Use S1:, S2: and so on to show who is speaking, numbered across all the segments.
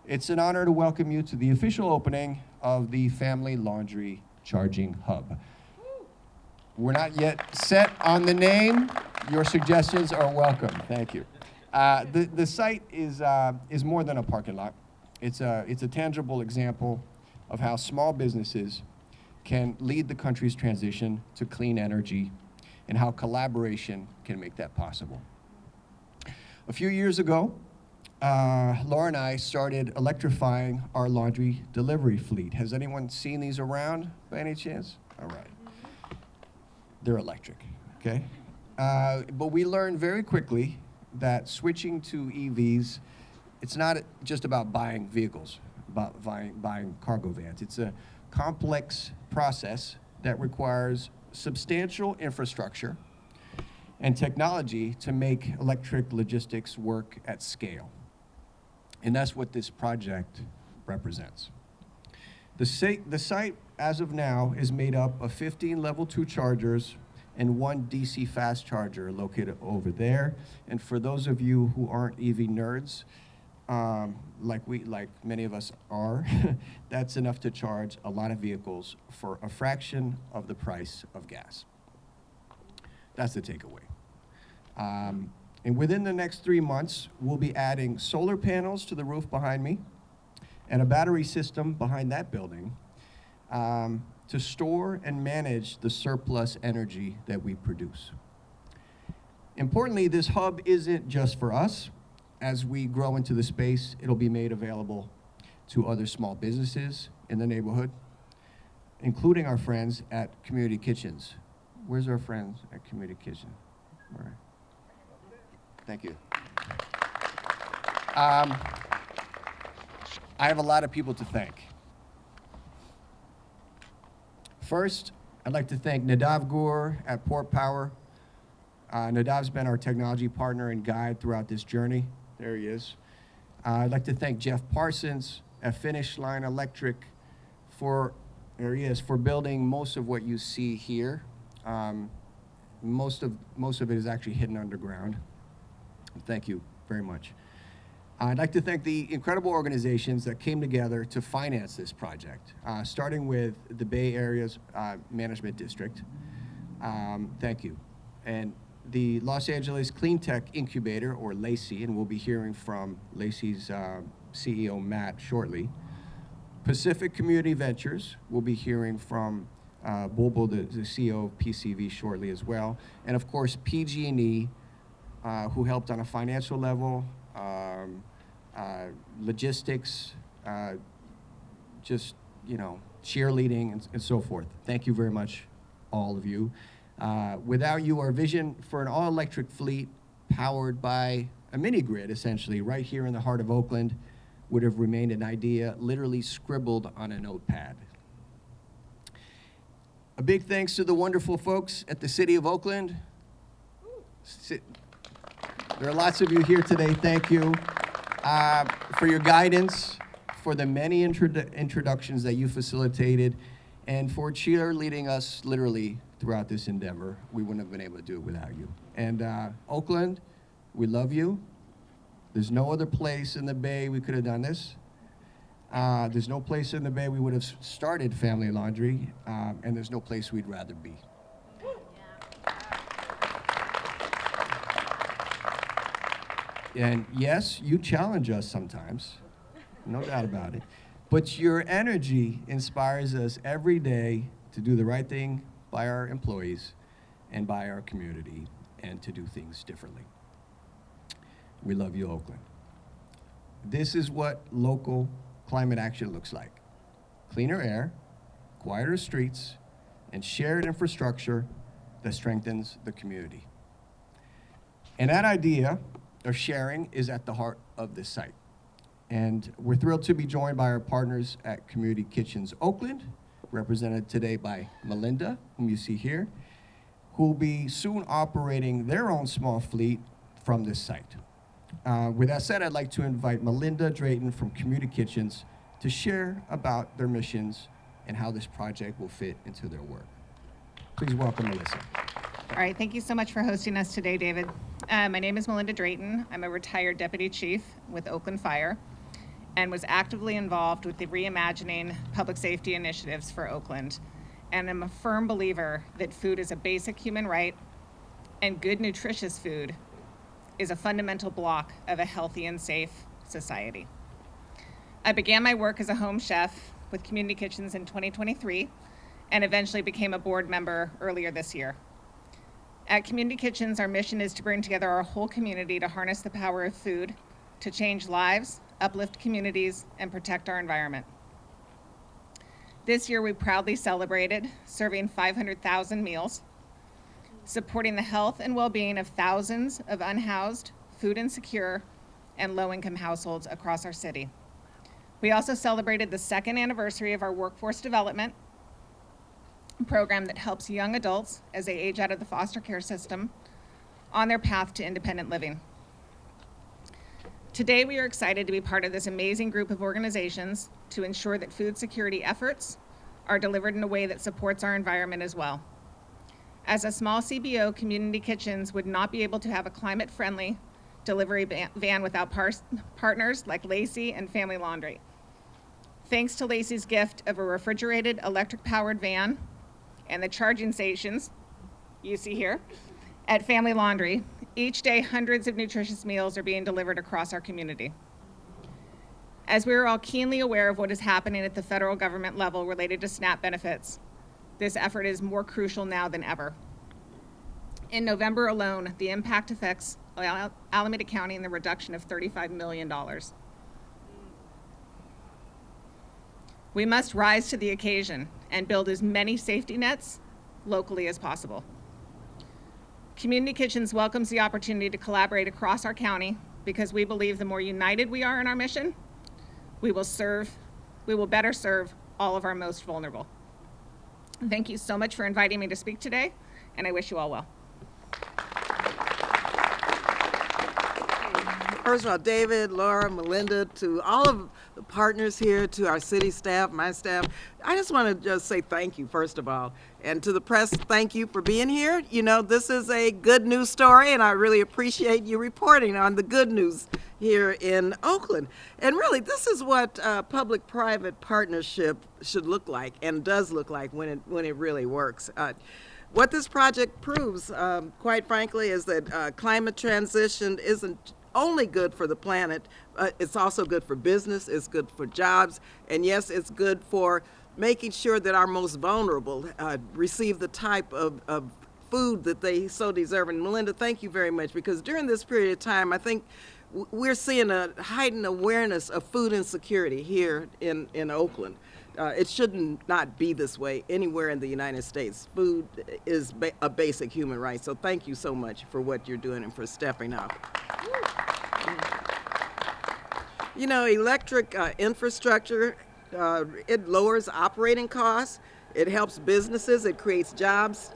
S1: It's an honor to welcome you to the official opening of the Family Laundry Charging Hub. We're not yet set on the name. Your suggestions are welcome. Thank you. The site is more than a parking lot. It's a tangible example of how small businesses can lead the country's transition to clean energy and how collaboration can make that possible. A few years ago, Laura and I started electrifying our laundry delivery fleet. Has anyone seen these around by any chance? All right. They're electric, okay? But we learned very quickly that switching to EVs, it's not just about buying vehicles, about buying cargo vans. It's a complex process that requires substantial infrastructure and technology to make electric logistics work at scale. And that's what this project represents. The site, as of now, is made up of 15 level 2 chargers and 1 DC fast charger located over there. And for those of you who aren't EV nerds, like many of us are, that's enough to charge a lot of vehicles for a fraction of the price of gas. That's the takeaway. And within the next 3 months, we'll be adding solar panels to the roof behind me and a battery system behind that building to store and manage the surplus energy that we produce. Importantly, this hub isn't just for us. As we grow into the space, it'll be made available to other small businesses in the neighborhood, including our friends at Community Kitchens. Where's our friends at Community Kitchen? All right. Thank you. I have a lot of people to thank. First, I'd like to thank Nadav Gur at Port Power. Nadav's been our technology partner and guide throughout this journey. There he is. I'd like to thank Jeff Parsons at Finish Line Electric for building most of what you see here. Most of it is actually hidden underground. Thank you very much. I'd like to thank the incredible organizations that came together to finance this project, starting with the Bay Area's Management District. Thank you. And the Los Angeles Cleantech Incubator, or LACI, and we'll be hearing from LACI's CEO, Matt, shortly. Pacific Community Ventures, we'll be hearing from Bulbul, the CEO of PCV, shortly as well. And of course, PG&E, who helped on a financial level, logistics, cheerleading and so forth. Thank you very much, all of you. Without you, our vision for an all-electric fleet powered by a mini-grid, essentially, right here in the heart of Oakland, would have remained an idea literally scribbled on a notepad. A big thanks to the wonderful folks at the City of Oakland. There are lots of you here today. Thank you for your guidance, for the many introductions that you facilitated, and for cheerleading us literally throughout this endeavor. We wouldn't have been able to do it without you. And Oakland, we love you. There's no other place in the Bay we could have done this. There's no place in the Bay we would have started Family Laundry, and there's no place we'd rather be. And yes, you challenge us sometimes, no doubt about it. But your energy inspires us every day to do the right thing by our employees and by our community and to do things differently. We love you, Oakland. This is what local climate action looks like. Cleaner air, quieter streets, and shared infrastructure that strengthens the community. And that idea of sharing is at the heart of this site. And we're thrilled to be joined by our partners at Community Kitchens Oakland, represented today by Melinda, whom you see here, who will be soon operating their own small fleet from this site. With that said, I'd like to invite Melinda Drayton from Community Kitchens to share about their missions and how this project will fit into their work. Please welcome Melissa.
S2: All right, thank you so much for hosting us today, David. My name is Melinda Drayton. I'm a retired deputy chief with Oakland Fire. and was actively involved with the reimagining public safety initiatives for Oakland. And I'm a firm believer that food is a basic human right, and good, nutritious food is a fundamental block of a healthy and safe society. I began my work as a home chef with Community Kitchens in 2023 and eventually became a board member earlier this year. At Community Kitchens, our mission is to bring together our whole community to harness the power of food, to change lives, uplift communities, and protect our environment. This year, we proudly celebrated serving 500,000 meals, supporting the health and well-being of thousands of unhoused, food insecure, and low-income households across our city. We also celebrated the 2nd anniversary of our workforce development program that helps young adults as they age out of the foster care system on their path to independent living. Today, we are excited to be part of this amazing group of organizations to ensure that food security efforts are delivered in a way that supports our environment as well. As a small CBO, Community Kitchens would not be able to have a climate-friendly delivery van without partners like Lacey and Family Laundry. Thanks to Lacey's gift of a refrigerated, electric-powered van and the charging stations you see here at Family Laundry, each day hundreds of nutritious meals are being delivered across our community. As we are all keenly aware of what is happening at the federal government level related to SNAP benefits, this effort is more crucial now than ever. In November alone, the impact affects Alameda County in the reduction of $35 million. We must rise to the occasion and build as many safety nets locally as possible. Community Kitchens welcomes the opportunity to collaborate across our county because we believe the more united we are in our mission, we will better serve all of our most vulnerable. Thank you so much for inviting me to speak today, and I wish you all well.
S3: First of all, David, Laura, Melinda, to all of the partners here, to our city staff, my staff, I just want to just say thank you, first of all. And to the press, thank you for being here. You know, this is a good news story, and I really appreciate you reporting on the good news here in Oakland. And really, this is what public-private partnership should look like and does look like when it really works. What this project proves, quite frankly, is that climate transition isn't only good for the planet, it's also good for business, it's good for jobs, and yes, it's good for making sure that our most vulnerable receive the type of food that they so deserve. And Melinda, thank you very much, because during this period of time, I think we're seeing a heightened awareness of food insecurity here in Oakland. It shouldn't not be this way anywhere in the United States. Food is a basic human right, so thank you so much for what you're doing and for stepping up. You know, electric infrastructure, it lowers operating costs, it helps businesses, it creates jobs,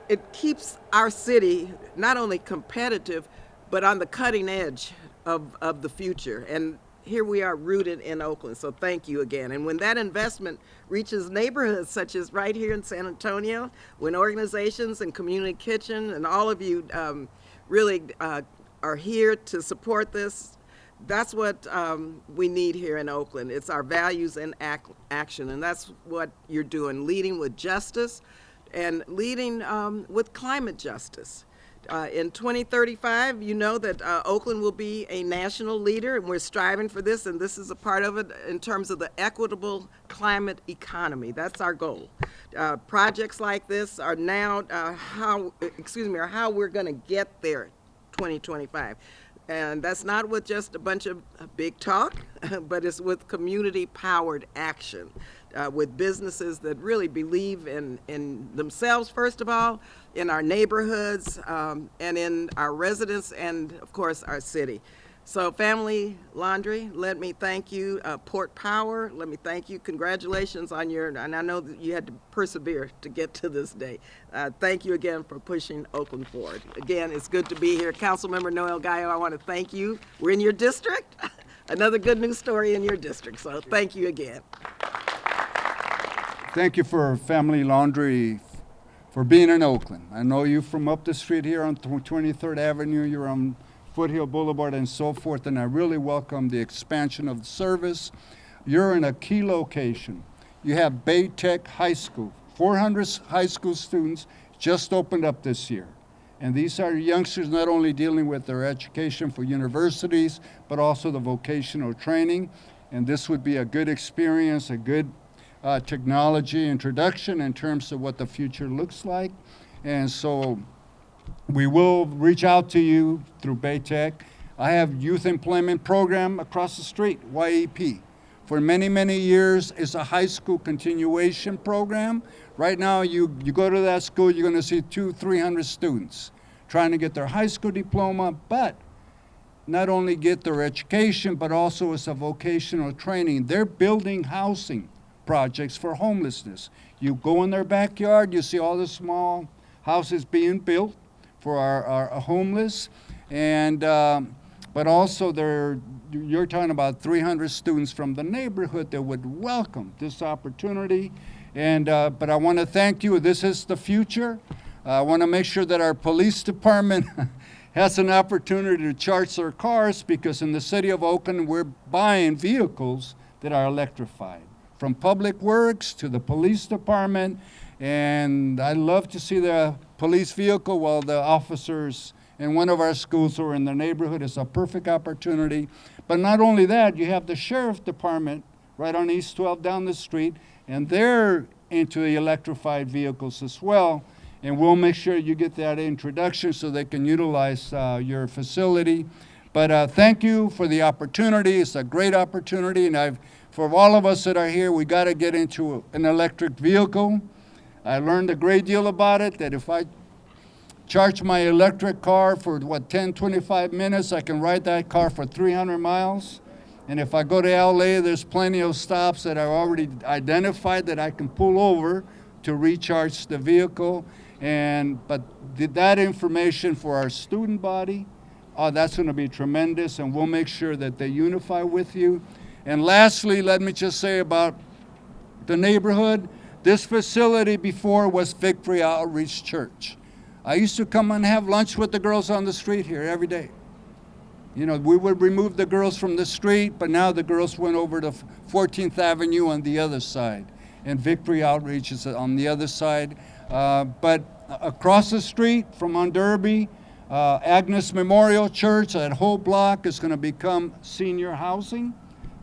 S3: it keeps our city not only competitive, but on the cutting edge of the future. And here we are rooted in Oakland, so thank you again. And when that investment reaches neighborhoods such as right here in San Antonio, when organizations and Community Kitchen and all of you really are here to support this, that's what we need here in Oakland. It's our values and action, and that's what you're doing, leading with justice and leading with climate justice. In 2035, you know that Oakland will be a national leader, and we're striving for this, and this is a part of it in terms of the equitable climate economy. That's our goal. Projects like this are now how we're going to get there 2025. And that's not with just a bunch of big talk, but it's with community-powered action, with businesses that really believe in themselves, first of all, in our neighborhoods, and in our residents, and of course, our city. So Family Laundry, let me thank you. Port Power, let me thank you. Congratulations on and I know that you had to persevere to get to this day. Thank you again for pushing Oakland forward. Again, it's good to be here. Councilmember Noel Gallo, I want to thank you. We're in your district. Another good news story in your district, so thank you again.
S4: Thank you for Family Laundry for being in Oakland. I know you from up the street here on 23rd Avenue. You're on Foothill Boulevard and so forth, and I really welcome the expansion of the service. You're in a key location. You have Bay Tech High School. 400 high school students just opened up this year. And these are youngsters not only dealing with their education for universities, but also the vocational training. And this would be a good experience, a good technology introduction in terms of what the future looks like. And so we will reach out to you through Bay Tech. I have youth employment program across the street, YEP. For many, many years, it's a high school continuation program. Right now, you go to that school, you're gonna see 200-300 students trying to get their high school diploma, but not only get their education, but also it's a vocational training. They're building housing projects for homelessness. You go in their backyard, you see all the small houses being built for our homeless, and but also you're talking about 300 students from the neighborhood that would welcome this opportunity. And but I want to thank you. This is the future. I want to make sure that our police department has an opportunity to charge their cars, because in the city of Oakland, we're buying vehicles that are electrified, from Public Works to the police department. And I love to see the police vehicle while the officers in one of our schools or in the neighborhood. Is a perfect opportunity. But not only that, you have the sheriff department right on East 12 down the street, and they're into the electrified vehicles as well. And we'll make sure you get that introduction so they can utilize your facility. But thank you for the opportunity. It's a great opportunity, and for all of us that are here, we got to get into an electric vehicle. I learned a great deal about it, that if I charge my electric car for 10, 25 minutes, I can ride that car for 300 miles. And if I go to LA, there's plenty of stops that I've already identified that I can pull over to recharge the vehicle. But that information for our student body, that's going to be tremendous, and we'll make sure that they unify with you. And lastly, let me just say about the neighborhood. This facility before was Victory Outreach Church. I used to come and have lunch with the girls on the street here every day. You know, we would remove the girls from the street, but now the girls went over to 14th Avenue on the other side, and Victory Outreach is on the other side. But across the street from on Derby, Agnes Memorial Church, that whole block is going to become senior housing,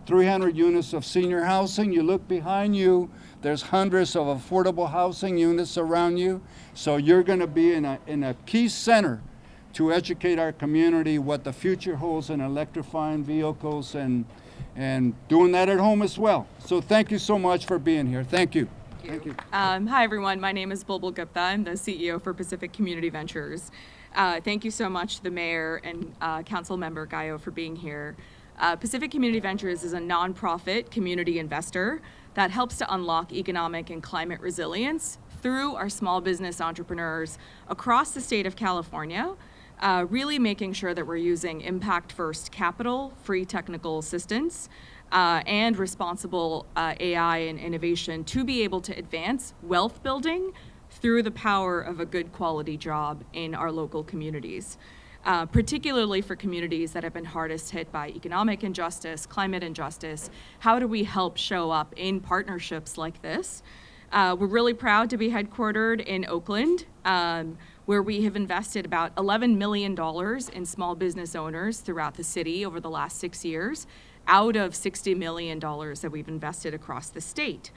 S4: 300 units of senior housing. You look behind you, there's hundreds of affordable housing units around you. So you're going to be in a key center to educate our community what the future holds in electrifying vehicles and doing that at home as well. So thank you so much for being here. Thank you. Thank you.
S5: Hi, everyone. My name is Bulbul Gupta. I'm the CEO for Pacific Community Ventures. Thank you so much to the mayor and council member Gayo for being here. Pacific Community Ventures is a nonprofit community investor that helps to unlock economic and climate resilience through our small business entrepreneurs across the state of California, really making sure that we're using impact-first capital, free technical assistance, and responsible AI and innovation to be able to advance wealth building through the power of a good quality job in our local communities. Particularly for communities that have been hardest hit by economic injustice, climate injustice. How do we help show up in partnerships like this? We're really proud to be headquartered in Oakland, where we have invested about $11 million in small business owners throughout the city over the last 6 years, out of $60 million that we've invested across the state.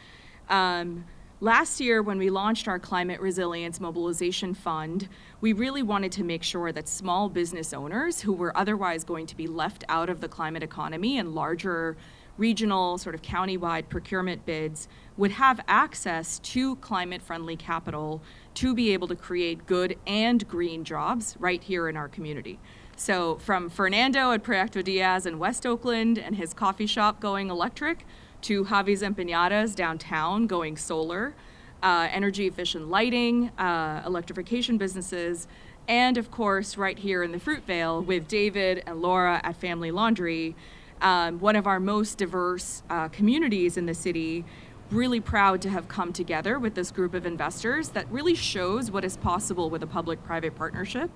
S5: Last year, when we launched our Climate Resilience Mobilization Fund, we really wanted to make sure that small business owners who were otherwise going to be left out of the climate economy and larger regional, sort of countywide procurement bids would have access to climate-friendly capital to be able to create good and green jobs right here in our community. So from Fernando at Proyecto Diaz in West Oakland and his coffee shop going electric, to Javi's Empanadas downtown going solar, energy efficient lighting, electrification businesses, and of course right here in the Fruitvale with David and Laura at Family Laundry, one of our most diverse communities in the city. Really proud to have come together with this group of investors that really shows what is possible with a public-private partnership.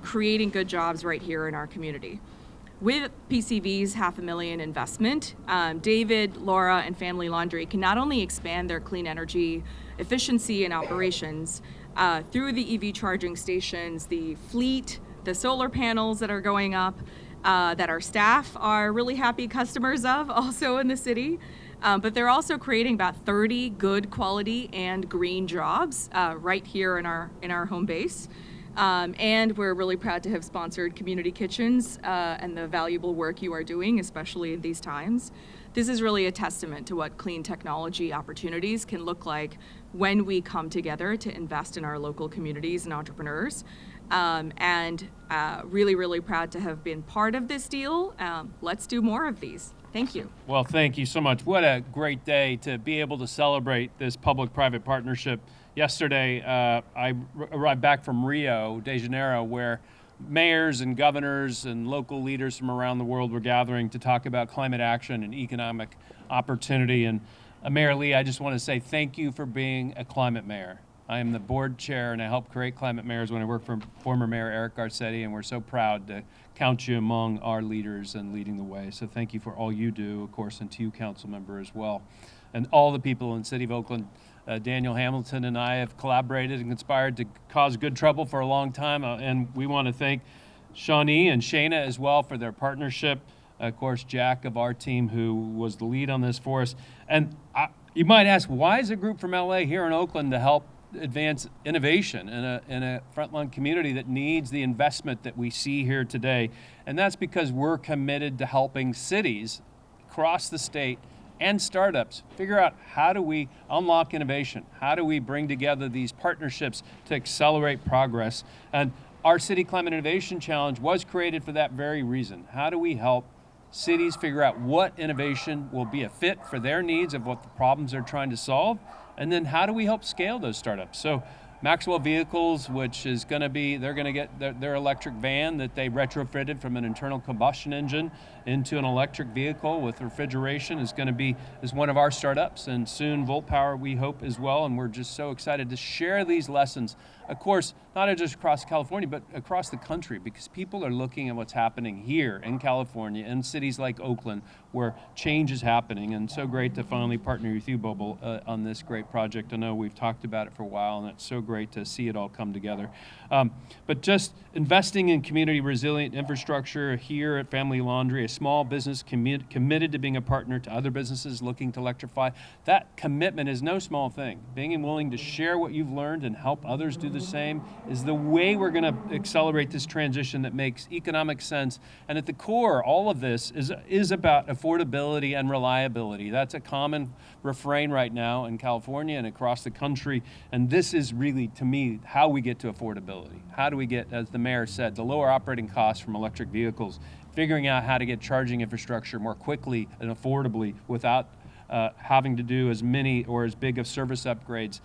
S5: creating good jobs right here in our community. With PCV's $500,000 investment, David, Laura, and Family Laundry can not only expand their clean energy efficiency and operations through the EV charging stations, the fleet, the solar panels that are going up, that our staff are really happy customers of also in the city, but they're also creating about 30 good quality and green jobs right here in our home base. And we're really proud to have sponsored Community Kitchens and the valuable work you are doing, especially in these times. This is really a testament to what clean technology opportunities can look like when we come together to invest in our local communities and entrepreneurs. Really, really proud to have been part of this deal. Let's do more of these. Thank you.
S6: Well, thank you so much. What a great day to be able to celebrate this public-private partnership. Yesterday, I arrived back from Rio de Janeiro, where mayors and governors and local leaders from around the world were gathering to talk about climate action and economic opportunity. And Mayor Lee, I just want to say thank you for being a climate mayor. I am the board chair, and I helped create Climate Mayors when I worked for former Mayor Eric Garcetti, and we're so proud to count you among our leaders and leading the way. So thank you for all you do, of course, and to you, council member, as well. And all the people in the city of Oakland. Daniel Hamilton and I have collaborated and conspired to cause good trouble for a long time, and we want to thank Shawnee and Shayna as well for their partnership. Of course, Jack of our team, who was the lead on this for us. And you might ask, why is a group from LA here in Oakland to help advance innovation in a frontline community that needs the investment that we see here today? And that's because we're committed to helping cities across the state and startups figure out, how do we unlock innovation? How do we bring together these partnerships to accelerate progress? And our City Climate Innovation Challenge was created for that very reason. How do we help cities figure out what innovation will be a fit for their needs of what the problems they're trying to solve? And then how do we help scale those startups? So Maxwell Vehicles, which is going to be, they're going to get their electric van that they retrofitted from an internal combustion engine into an electric vehicle with refrigeration, is one of our startups, and soon Volt Power, we hope, as well. And we're just so excited to share these lessons, of course, not just across California, but across the country, because people are looking at what's happening here in California, in cities like Oakland, where change is happening. And so great to finally partner with you, Bobo, on this great project. I know we've talked about it for a while, and it's so great to see it all come together. But just investing in community resilient infrastructure here at Family Laundry, a small business committed to being a partner to other businesses looking to electrify, that commitment is no small thing. Being willing to share what you've learned and help others do the same is the way we're going to accelerate this transition that makes economic sense. And at the core, all of this is about affordability and reliability. That's a common refrain right now in California and across the country. And this is really, to me, how we get to affordability. How do we get, as the mayor said, the lower operating costs from electric vehicles, figuring out how to get charging infrastructure more quickly and affordably without having to do as many or as big of service upgrades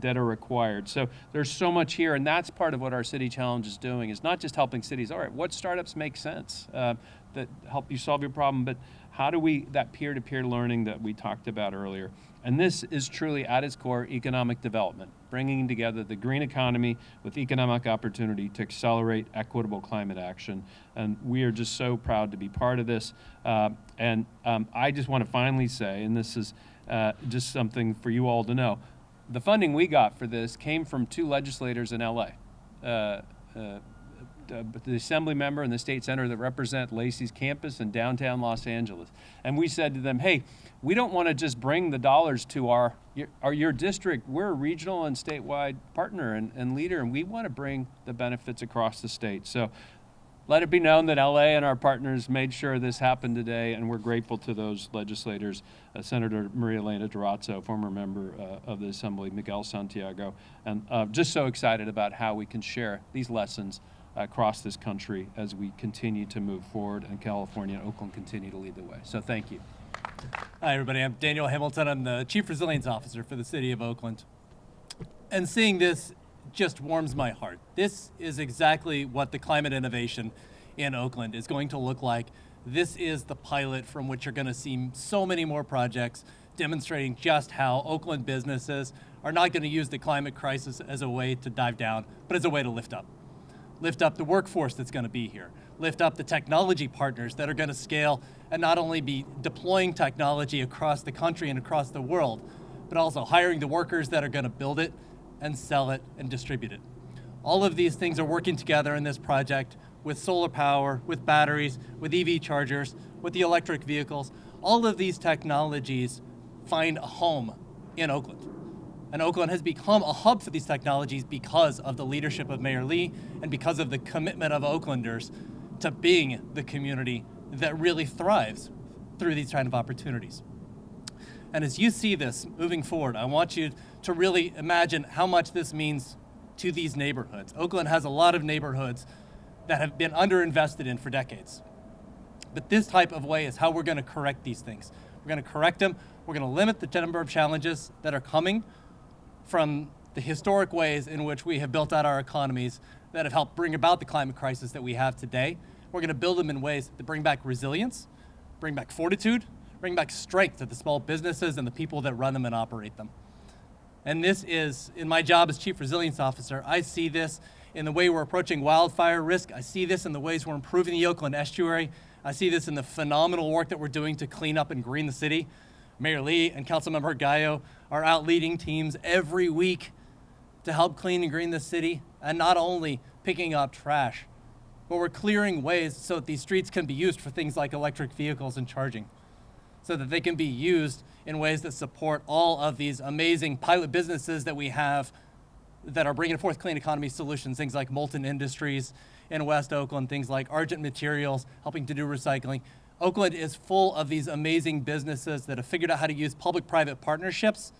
S6: that are required. So there's so much here, and that's part of what our City Challenge is doing, is not just helping cities, all right, what startups make sense that help you solve your problem, but how do we, that peer-to-peer learning that we talked about earlier. And this is truly, at its core, economic development, bringing together the green economy with economic opportunity to accelerate equitable climate action. And we are just so proud to be part of this. I just want to finally say, and this is just something for you all to know, the funding we got for this came from two legislators in LA. The assembly member and the state senator that represent Lacey's campus in downtown Los Angeles. And we said to them, hey, we don't want to just bring the dollars to your district. We're a regional and statewide partner and leader, and we want to bring the benefits across the state. So let it be known that LA and our partners made sure this happened today, and we're grateful to those legislators, Senator Maria Elena Durazzo, former member of the Assembly, Miguel Santiago, and just so excited about how we can share these lessons across this country as we continue to move forward, and California and Oakland continue to lead the way. So thank you.
S7: Hi, everybody. I'm Daniel Hamilton. I'm the Chief Resilience Officer for the City of Oakland. And seeing this just warms my heart. This is exactly what the climate innovation in Oakland is going to look like. This is the pilot from which you're going to see so many more projects demonstrating just how Oakland businesses are not going to use the climate crisis as a way to dive down, but as a way to lift up. lift up the workforce that's going to be here, lift up the technology partners that are going to scale and not only be deploying technology across the country and across the world, but also hiring the workers that are going to build it and sell it and distribute it. All of these things are working together in this project with solar power, with batteries, with EV chargers, with the electric vehicles. All of these technologies find a home in Oakland. And Oakland has become a hub for these technologies because of the leadership of Mayor Lee and because of the commitment of Oaklanders to being the community that really thrives through these kind of opportunities. And as you see this moving forward, I want you to really imagine how much this means to these neighborhoods. Oakland has a lot of neighborhoods that have been underinvested in for decades. But this type of way is how we're going to correct these things. We're going to correct them. We're going to limit the number of challenges that are coming from the historic ways in which we have built out our economies that have helped bring about the climate crisis that we have today. We're going to build them in ways that bring back resilience, bring back fortitude, bring back strength to the small businesses and the people that run them and operate them. And this is, in my job as Chief Resilience Officer, I see this in the way we're approaching wildfire risk. I see this in the ways we're improving the Oakland estuary. I see this in the phenomenal work that we're doing to clean up and green the city. Mayor Lee and Councilmember Gallo are out leading teams every week to help clean and green the city, and not only picking up trash, but we're clearing ways so that these streets can be used for things like electric vehicles and charging, so that they can be used in ways that support all of these amazing pilot businesses that we have that are bringing forth clean economy solutions, things like Molten Industries in West Oakland, things like Argent Materials, helping to do recycling. Oakland is full of these amazing businesses that have figured out how to use public-private partnerships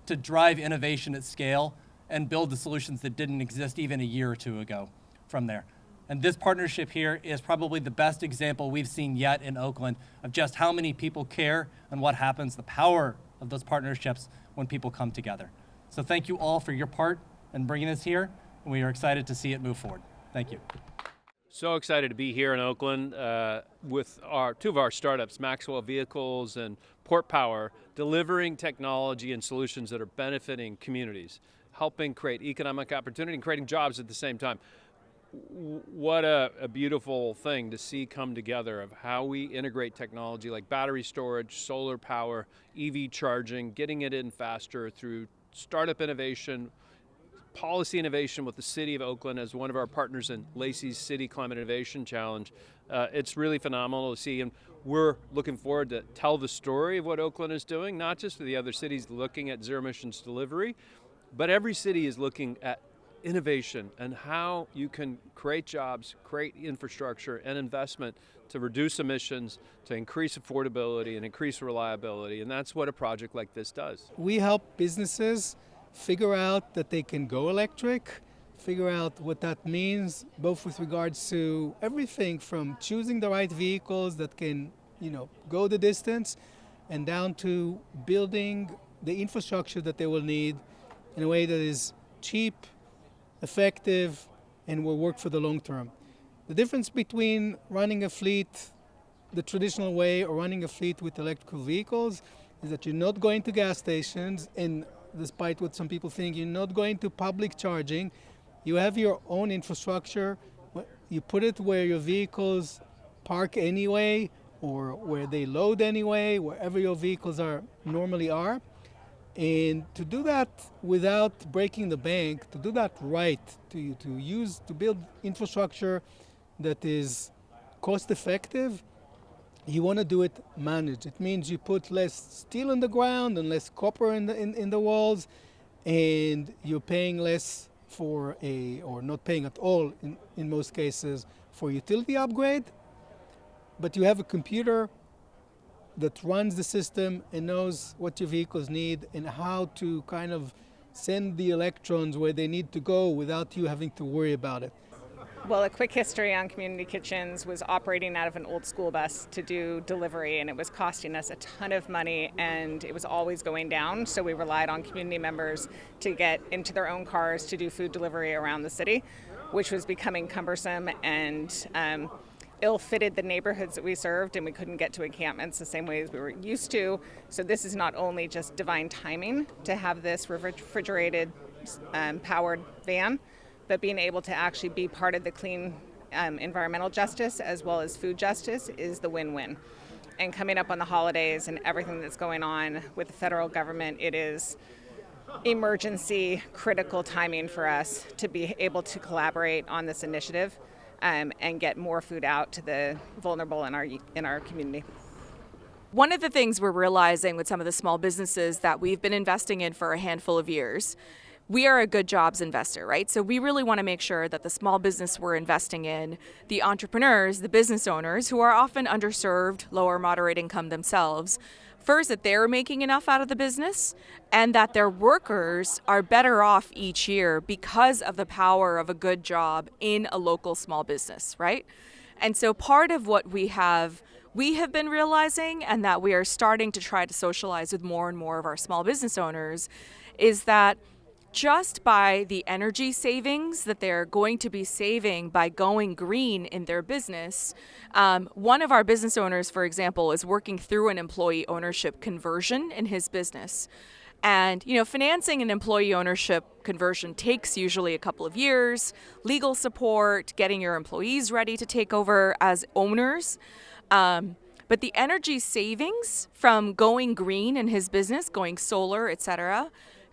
S7: to drive innovation at scale and build the solutions that didn't exist even a year or two ago from there. And this partnership here is probably the best example we've seen yet in Oakland of just how many people care and what happens, the power of those partnerships when people come together. So thank you all for your part in bringing this here, and we are excited to see it move forward. Thank you.
S6: So excited to be here in Oakland with two of our startups, Maxwell Vehicles and Port Power, delivering technology and solutions that are benefiting communities, helping create economic opportunity and creating jobs at the same time. What a beautiful thing to see come together of how we integrate technology like battery storage, solar power, EV charging, getting it in faster through startup innovation, policy innovation with the City of Oakland as one of our partners in Lacey's City Climate Innovation Challenge. It's really phenomenal to see, and we're looking forward to tell the story of what Oakland is doing, not just for the other cities looking at zero emissions delivery, but every city is looking at innovation and how you can create jobs, create infrastructure and investment to reduce emissions, to increase affordability and increase reliability, and that's what a project like this does.
S8: We help businesses figure out that they can go electric, figure out what that means, both with regards to everything from choosing the right vehicles that can, go the distance, and down to building the infrastructure that they will need in a way that is cheap, effective, and will work for the long term. The difference between running a fleet the traditional way or running a fleet with electrical vehicles is that you're not going to gas stations, and despite what some people think, you're not going to public charging. You have your own infrastructure. You put it where your vehicles park anyway, or where they load anyway, wherever your vehicles normally are. And to do that without breaking the bank, to do that right, to build infrastructure that is cost effective, you want to do it managed. It means you put less steel in the ground and less copper in the walls, and you're paying less or not paying at all in most cases for utility upgrade, but you have a computer that runs the system and knows what your vehicles need and how to kind of send the electrons where they need to go without you having to worry about it.
S2: Well, a quick history on Community Kitchens was operating out of an old school bus to do delivery, and it was costing us a ton of money, and it was always going down, so we relied on community members to get into their own cars to do food delivery around the city, which was becoming cumbersome and ill-fitted the neighborhoods that we served, and we couldn't get to encampments the same way as we were used to. So this is not only just divine timing to have this refrigerated powered van, but being able to actually be part of the clean environmental justice as well as food justice is the win-win. And coming up on the holidays and everything that's going on with the federal government, it is emergency critical timing for us to be able to collaborate on this initiative and get more food out to the vulnerable in our community.
S5: One of the things we're realizing with some of the small businesses that we've been investing in for a handful of years, we are a good jobs investor, right? So we really want to make sure that the small business we're investing in, the entrepreneurs, the business owners who are often underserved, lower moderate income themselves, first, that they're making enough out of the business and that their workers are better off each year because of the power of a good job in a local small business, right? And so part of what we have been realizing, and that we are starting to try to socialize with more and more of our small business owners, is that just by the energy savings that they're going to be saving by going green in their business. One of our business owners, for example, is working through an employee ownership conversion in his business. And, financing an employee ownership conversion takes usually a couple of years, legal support, getting your employees ready to take over as owners. But the energy savings from going green in his business, going solar, etc.,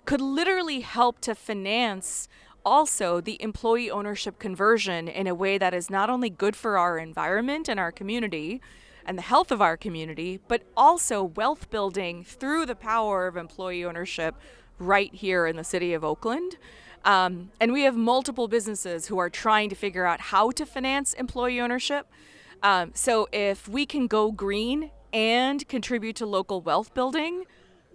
S5: could literally help to finance also the employee ownership conversion in a way that is not only good for our environment and our community and the health of our community, but also wealth building through the power of employee ownership right here in the city of Oakland. And we have multiple businesses who are trying to figure out how to finance employee ownership. So if we can go green and contribute to local wealth building,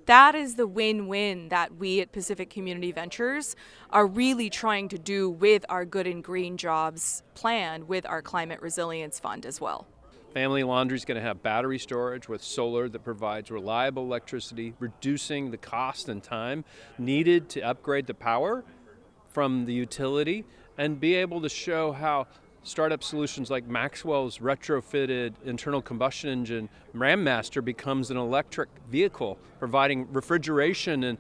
S5: that is the win-win that we at Pacific Community Ventures are really trying to do with our Good and Green Jobs plan with our Climate Resilience Fund as well.
S6: Family Laundry is going to have battery storage with solar that provides reliable electricity, reducing the cost and time needed to upgrade the power from the utility, and be able to show how startup solutions like Maxwell's retrofitted internal combustion engine Ram Master becomes an electric vehicle, providing refrigeration and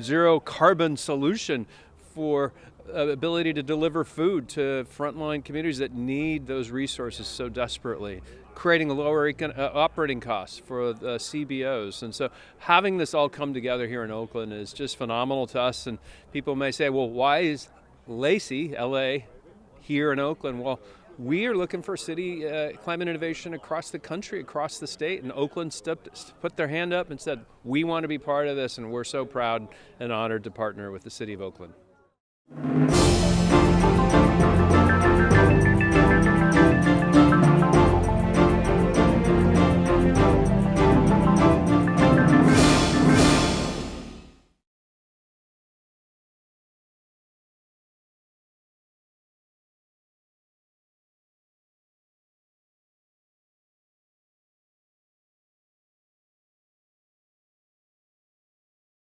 S6: zero carbon solution for ability to deliver food to frontline communities that need those resources so desperately, creating lower operating costs for the CBOs. And so having this all come together here in Oakland is just phenomenal to us. And people may say, well, why is Lacey, LA, here in Oakland? Well, we are looking for city climate innovation across the country, across the state, and Oakland put their hand up and said, we want to be part of this, and we're so proud and honored to partner with the city of Oakland.